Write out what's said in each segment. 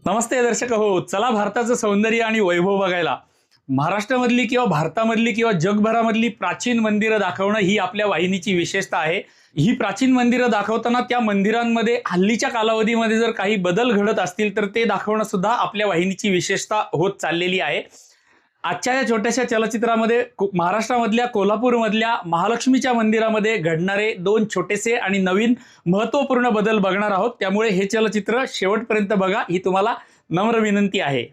नमस्ते दर्शक हो, चला भारताचं सौंदर्य आणि वैभव बघायला. महाराष्ट्रामधली किंवा भारतामधली किंवा जगभरामधली प्राचीन मंदिरं दाखवणं ही आपल्या वाहिनीची विशेषता आहे. ही प्राचीन मंदिरं दाखवताना त्या मंदिरांमध्ये हल्लीच्या कालावधीमध्ये जर काही बदल घडत असतील तर ते दाखवणं सुद्धा आपल्या वाहिनीची विशेषता होत चाललेली आहे. आजच्या या छोट्याशा चलचित्रामध्ये महाराष्ट्रामधल्या कोल्हापूरमधल्या महालक्ष्मीच्या मंदिरामध्ये घडणारे दोन छोटेसे आणि नवीन महत्त्वपूर्ण बदल बघणार आहोत. त्यामुळे हे चलचित्र शेवटपर्यंत बघा ही तुम्हाला नम्र विनंती आहे.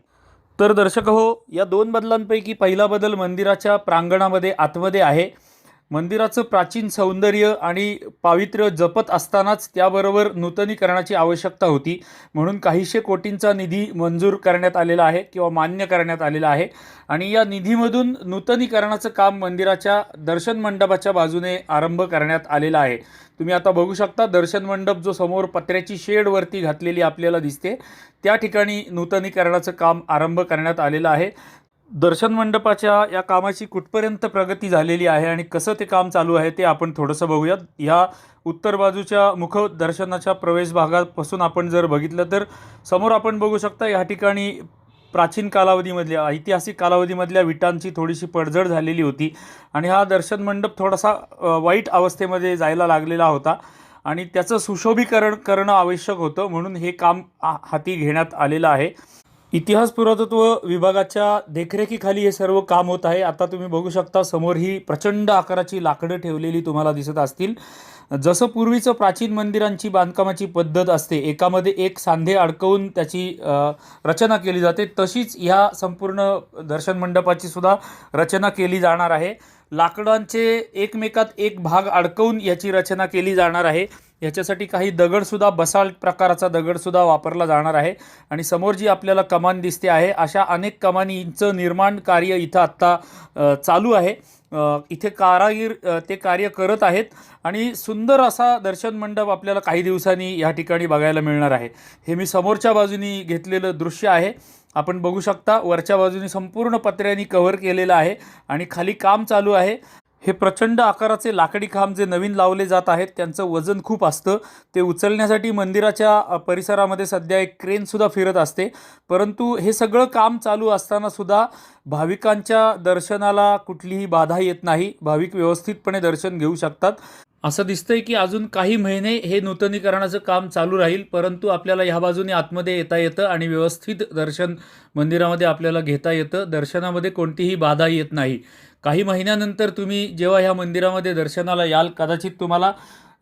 तर दर्शक हो, या दोन बदलांपैकी पहिला बदल मंदिराच्या प्रांगणामध्ये आतमध्ये आहे. मंदिराचं प्राचीन सौंदर्य आणि पावित्र्य जपत असतानाच त्याबरोबर नूतनीकरणाची आवश्यकता होती, म्हणून काहीशे कोटींचा निधी मंजूर करण्यात आलेला आहे किंवा मान्य करण्यात आलेला आहे. आणि या निधीमधून नूतनीकरणाचं काम मंदिराच्या दर्शन मंडपाच्या बाजूने आरंभ करण्यात आलेला आहे. तुम्ही आता बघू शकता, दर्शन मंडप जो समोर पत्र्याची शेड वरती घातलेली आपल्याला दिसते, त्या ठिकाणी नूतनीकरणाचं काम आरंभ करण्यात आलेलं आहे. दर्शन मंडपाच्या या कामाची कुठपर्यंत प्रगती झालेली आहे आणि कसं ते काम चालू आहे ते आपण थोडंसं बघूयात. ह्या उत्तर बाजूच्या मुख दर्शनाच्या प्रवेश भागापासून आपण जर बघितलं तर समोर आपण बघू शकता, या ठिकाणी प्राचीन कालावधीमधल्या ऐतिहासिक कालावधीमधल्या विटांची थोडीशी पडझड झालेली होती आणि हा दर्शन मंडप थोडासा वाईट अवस्थेमध्ये जायला लागलेला होता आणि त्याचं सुशोभीकरण करणं आवश्यक होतं, म्हणून हे काम हाती घेण्यात आलेलं आहे. इतिहास पुरातत्व विभागाच्या देखरेखीखाली हे सर्व काम होत आहे. आता तुम्ही बघू शकता, समोर ही प्रचंड आकाराची लाकडं ठेवलेली तुम्हाला दिसत असतील. जसं पूर्वीचं प्राचीन मंदिरांची बांधकामाची पद्धत असते, एकामध्ये एक सांधे अडकवून त्याची रचना केली जाते, तशीच ह्या संपूर्ण दर्शन मंडपाची सुद्धा रचना केली जाणार आहे. लाकडांचे एकमेकात एक भाग अडकवून याची रचना केली जाणार आहे. याच्यासाठी काही दगडसुद्धा, बसाल्ट प्रकाराचा दगडसुद्धा वापरला जाणार आहे. आणि समोर जी आपल्याला कमान दिसते आहे, अशा अनेक कमानींचं निर्माण कार्य इथं आत्ता चालू आहे. इथे कारागीर ते कार्य करत आहेत आणि सुंदर असा दर्शन मंडप आपल्याला काही दिवसांनी या ठिकाणी बघायला मिळणार आहे. हे मी समोरच्या बाजूनी घेतलेलं दृश्य आहे. आपण बघू शकता, वरच्या बाजूने संपूर्ण पत्र्यांनी कव्हर केलेलं आहे आणि खाली काम चालू आहे. हे प्रचंड आकाराचे लाकडी खांब जे नवीन लावले जात आहेत, त्यांचं वजन खूप असतं. ते उचलण्यासाठी मंदिराच्या परिसरामध्ये सध्या एक क्रेनसुद्धा फिरत असते. परंतु हे सगळं काम चालू असतानासुद्धा भाविकांच्या दर्शनाला कुठलीही बाधा येत नाही. भाविक व्यवस्थितपणे दर्शन घेऊ शकतात. असं दिसतंय की अजून काही महिने हे नूतनीकरणाचं काम चालू राहील, परंतु आपल्याला ह्या बाजूने आतमध्ये येता येतं आणि व्यवस्थित दर्शन मंदिरामध्ये आपल्याला घेता येतं. दर्शनामध्ये कोणतीही बाधा येत नाही. काही महिन्यानंतर तुम्ही जेव्हा ह्या मंदिरामध्ये दर्शनाला याल, कदाचित तुम्हाला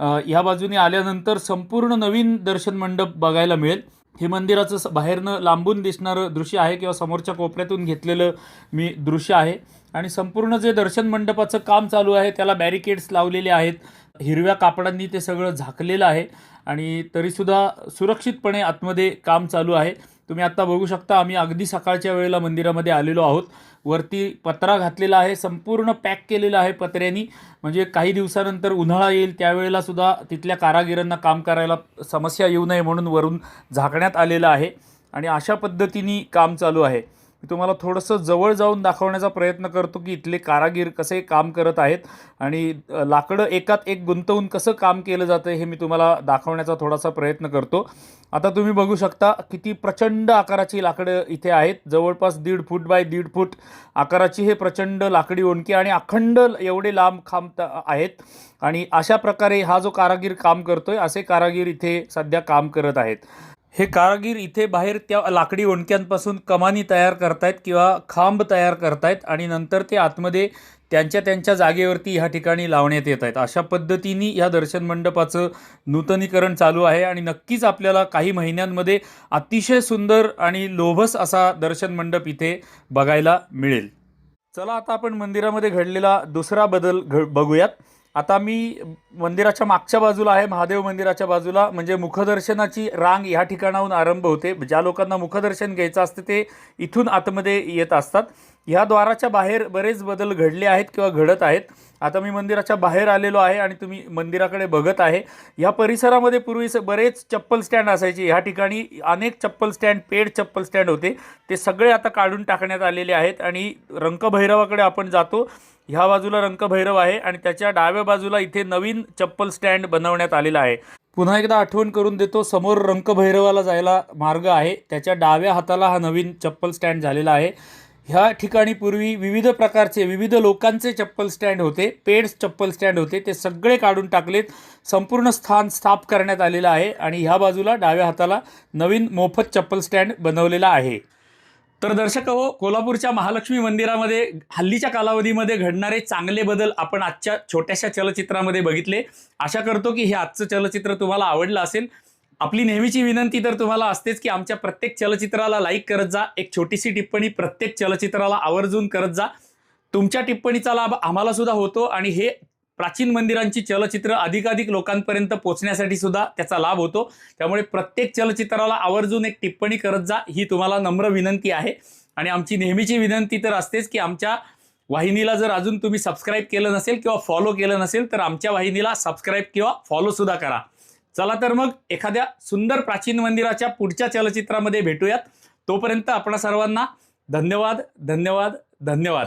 ह्या बाजूने आल्यानंतर संपूर्ण नवीन दर्शन मंडप बघायला मिळेल. हे मंदिराचं बाहेरनं लांबून दिसणारं दृश्य आहे किंवा समोरच्या कोपऱ्यातून घेतलेलं मी दृश्य आहे. आणि संपूर्ण जे दर्शन मंडपाचं काम चालू आहे त्याला बॅरिकेड्स लावलेले आहेत. हिरव्या कापडांनी ते सगळं झाकलेलं आहे आणि तरीसुद्धा सुरक्षितपणे आतमध्ये काम चालू आहे. तुम्ही आत्ता बघू शकता, आम्ही अगदी सकाळच्या वेळेला मंदिरामध्ये आलेलो आहोत. वरती पत्रा घातलेला आहे, संपूर्ण पॅक केलेला आहे पत्र्यांनी, म्हणजे काही दिवसानंतर उन्हाळा येईल त्यावेळेला सुद्धा तिथल्या कारागिरांना काम करायला समस्या येऊ नये म्हणून वरून झाकण्यात आलेलं आहे. आणि अशा पद्धतीने काम चालू आहे. मी तुम्हाला थोडंसं जवळ जाऊन दाखवण्याचा प्रयत्न करतो की इथले कारागीर कसे काम करत आहेत आणि लाकडं एकात एक गुंतवून कसं काम केलं जातं हे मी तुम्हाला दाखवण्याचा थोडासा प्रयत्न करतो. आता तुम्ही बघू शकता, किती प्रचंड आकाराची लाकडं इथे आहेत. जवळपास 1.5 फूट बाय 1.5 फूट आकाराची हे प्रचंड लाकडी ओंडकी आणि अखंड एवढे लांब खांब आहेत. आणि अशा प्रकारे हा जो कारागीर काम करतोय, असे कारागीर इथे सध्या काम करत आहेत. हे कारागीर इथे बाहेर त्या लाकडी ओंडक्यांपासून कमानी तयार करतायत किंवा खांब तयार करतायत आणि नंतर ते आतमध्ये त्यांच्या जागेवरती ह्या ठिकाणी लावण्यात येत आहेत. अशा पद्धतीने ह्या दर्शन मंडपाचं नूतनीकरण चालू आहे आणि नक्कीच आपल्याला काही महिन्यांमध्ये अतिशय सुंदर आणि लोभस असा दर्शन मंडप इथे बघायला मिळेल. चला आता आपण मंदिरामध्ये घडलेला दुसरा बदल बघूयात. आता मी मंदिराच्या मागच्या बाजूला आहे, महादेव मंदिराच्या बाजूला, म्हणजे मुखदर्शनाची रांग ह्या ठिकाणाहून आरंभ होते. ज्या लोकांना मुखदर्शन घ्यायचं असतं ते इथून आतमध्ये येत असतात. ह्या द्वाराच्या बाहेर बरेच बदल घडले आहेत किंवा घडत आहेत. आता मी मंदिराच्या बाहेर आलेलो आहे आणि तुम्ही मंदिराकडे बघत आहे. ह्या परिसरामध्ये पूर्वी बरेच चप्पल स्टँड असायचे. ह्या ठिकाणी अनेक चप्पल स्टँड, पेड चप्पल स्टँड होते, ते सगळे आता काढून टाकण्यात आलेले आहेत. आणि रंकभैरवाकडे आपण जातो, ह्या बाजूला रंकभैरव आहे आणि त्याच्या डाव्या बाजूला इथे नवीन चप्पल स्टँड बनवण्यात आलेला आहे. पुन्हा एकदा आठवण करून देतो, समोर रंकभैरवाला जायला मार्ग आहे, त्याच्या डाव्या हाताला हा नवीन चप्पल स्टँड झालेला आहे. ह्या ठिकाणी पूर्वी विविध प्रकारचे विविध लोकांचे चप्पल स्टँड होते, पेड चप्पल स्टँड होते, ते सगळे काढून टाकलेत. संपूर्ण स्थान साफ करण्यात आलेलं आहे आणि ह्या बाजूला डाव्या हाताला नवीन मोफत चप्पल स्टँड बनवलेला आहे. तर दर्शक हो, कोल्हापूरच्या महालक्ष्मी मंदिरामध्ये हल्लीच्या कालावधीमध्ये घडणारे चांगले बदल आपण आजच्या छोट्याशा चलचित्रामध्ये बघितले. आशा करतो की हे आजचं चलचित्र तुम्हाला आवडलं असेल. आपली नेहमीची विनंती तर तुम्हाला असतेच की आमच्या प्रत्येक चलचित्राला लाईक करत जा, एक छोटीशी टिप्पणी प्रत्येक चलचित्राला आवर्जून करत जा. तुमच्या टिप्पणीचा लाभ आम्हाला सुद्धा होतो आणि हे प्राचीन मंदिरांची चलचित्र अधिकाधिक लोकांपर्यंत पोहोचण्यासाठी सुद्धा त्याचा लाभ होतो. त्यामुळे प्रत्येक चलचित्राला आवर्जून एक टिप्पणी करत जा, ही तुम्हाला नम्र विनंती आहे. आणि आमची नेहमीची विनंती तर असतेच की आमच्या वाहिनीला जर अजून तुम्ही सबस्क्राईब केलं नसेल किंवा फॉलो केलं नसेल तर आमच्या वाहिनीला सबस्क्राईब किंवा फॉलो सुद्धा करा. चला तर मग एखाद्या सुंदर प्राचीन मंदिराच्या पुढच्या चलचित्रामध्ये भेटूयात. तोपर्यंत आपणा सर्वांना धन्यवाद, धन्यवाद, धन्यवाद.